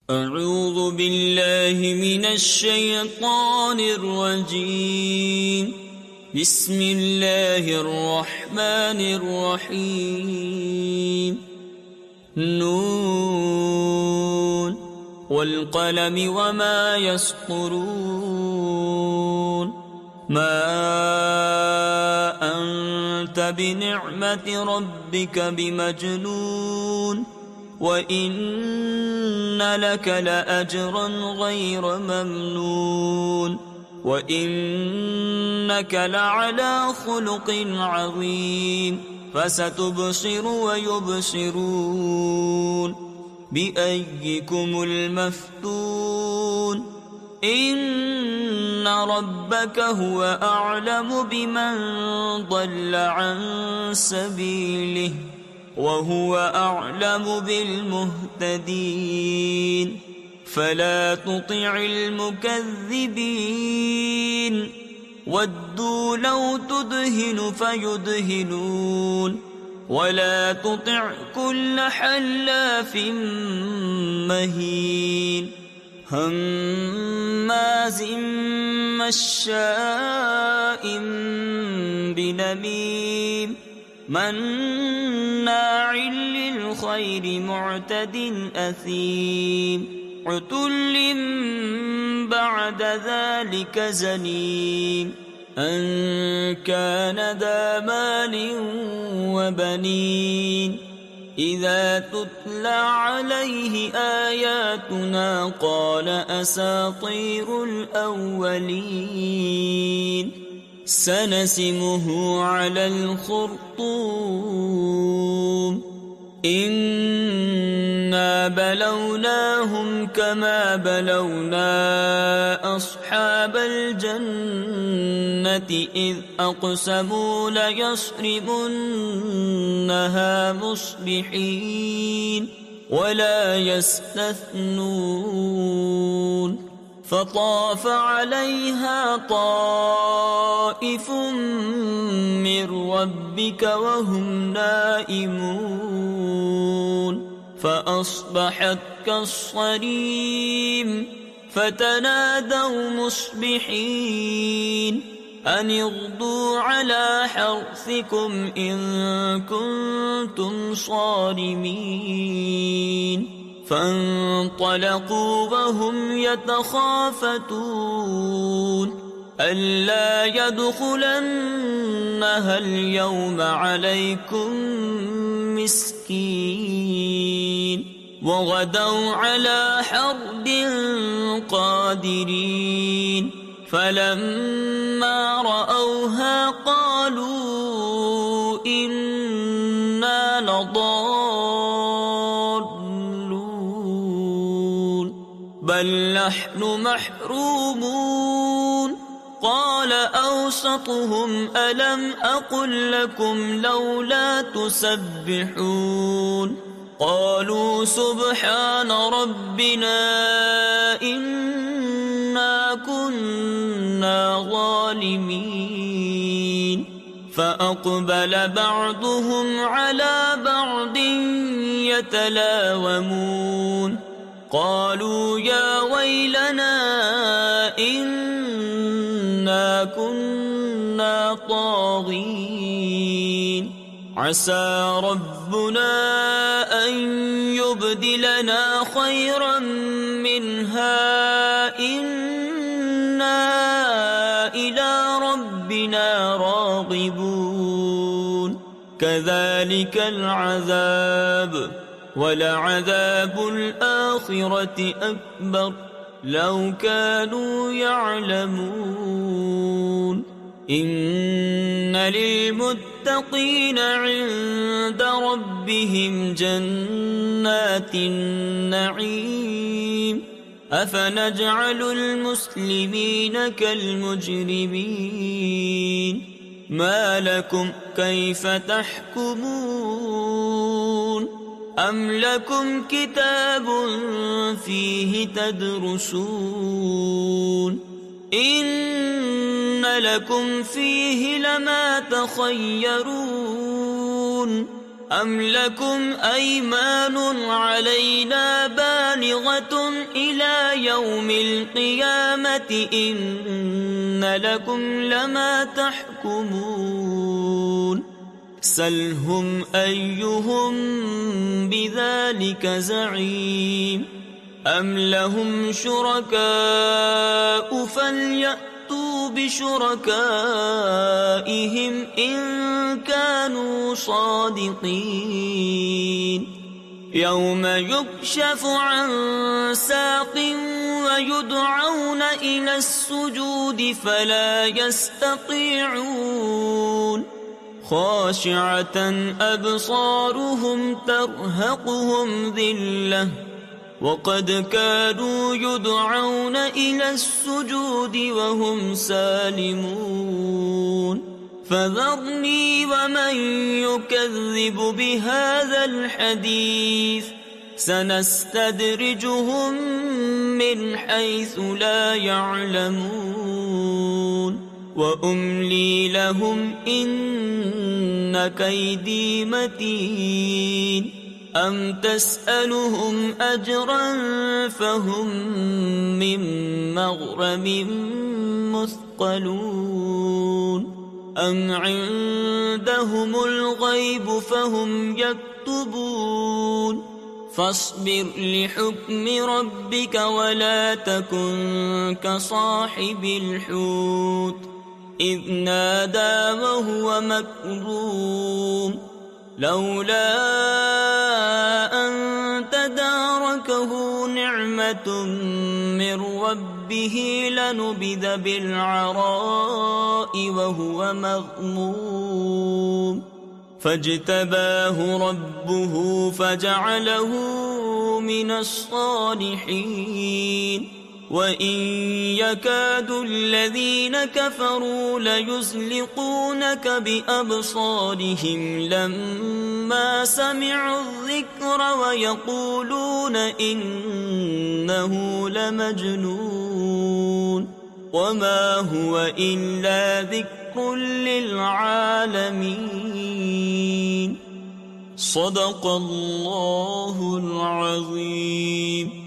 أعوذ بالله من الشيطان الرجيم. بسم الله الرحمن الرحيم. نون والقلم وما يسطرون. ما أنت بنعمة ربك بمجنون وإن لك لأجرا غير ممنون وإنك لعلى خلق عظيم. فستبصر ويبصرون بأيكم المفتون. إن ربك هو أعلم بمن ضل عن سبيله وهو أعلم بالمهتدين. فلا تطع المكذبين ودوا لو تدهن فيدهنون. ولا تطع كل حلاف مهين هماز مشاء بنميم مناع للخير معتد أثيم عتل بعد ذلك زنيم. أن كان ذا مال وبنين. إذا تتلى عليه آياتنا قال أساطير الأولين. سنسمه على الخرطوم. إنا بلوناهم كما بلونا أصحاب الجنة إذ أقسموا ليصرمنها مصبحين ولا يستثنون. فطاف عليها طائف من ربك وهم نائمون فأصبحت كالصريم. فتنادوا مصبحين أن اغدوا على حرثكم إن كنتم صارمين. فانطلقوا وهم يتخافتون ألا يدخلنها اليوم عليكم مسكين. وغدوا على حرد قادرين. فلما رأوها قالوا إنا لضالون بل نحن محرومون. قال أوسطهم ألم أقل لكم لولا تسبحون. قالوا سبحان ربنا إنا كنا ظالمين. فأقبل بعضهم على بعض يتلاومون. قالوا يا ويلنا إنا كنا طاغين. عسى ربنا أن يبدلنا خيرا منها إنا إلى ربنا راغبون. كذلك العذاب ولعذاب الآخرة أكبر لو كانوا يعلمون. إن للمتقين عند ربهم جنات النعيم. أفنجعل المسلمين كالمجرمين. ما لكم كيف تحكمون؟ أم لكم كتاب فيه تدرسون؟ إن لكم فيه لما تخيرون. أم لكم أيمان علينا بالغة إلى يوم القيامة إن لكم لما تحكمون سلهم أيهم بذلك زعيم أم لهم شركاء فليأتوا بشركائهم إن كانوا صادقين يوم يكشف عن ساق ويدعون إلى السجود فلا يستطيعون خاشعة أبصارهم ترهقهم ذلة وقد كانوا يدعون إلى السجود وهم سالمون فذرني ومن يكذب بهذا الحديث سنستدرجهم من حيث لا يعلمون وأملي لهم إن كيدي متين أم تسألهم أجرا فهم من مغرم مثقلون أم عندهم الغيب فهم يكتبون فاصبر لحكم ربك ولا تكن كصاحب الحوت إذ نادى وهو مكظوم لولا أن تداركه نعمة من ربه لنبذ بالعراء وهو مغموم فاجتباه ربه فجعله من الصالحين وإن يكاد الذين كفروا ليزلقونك بأبصارهم لما سمعوا الذكر ويقولون إنه لمجنون وما هو إلا ذكر للعالمين صدق الله العظيم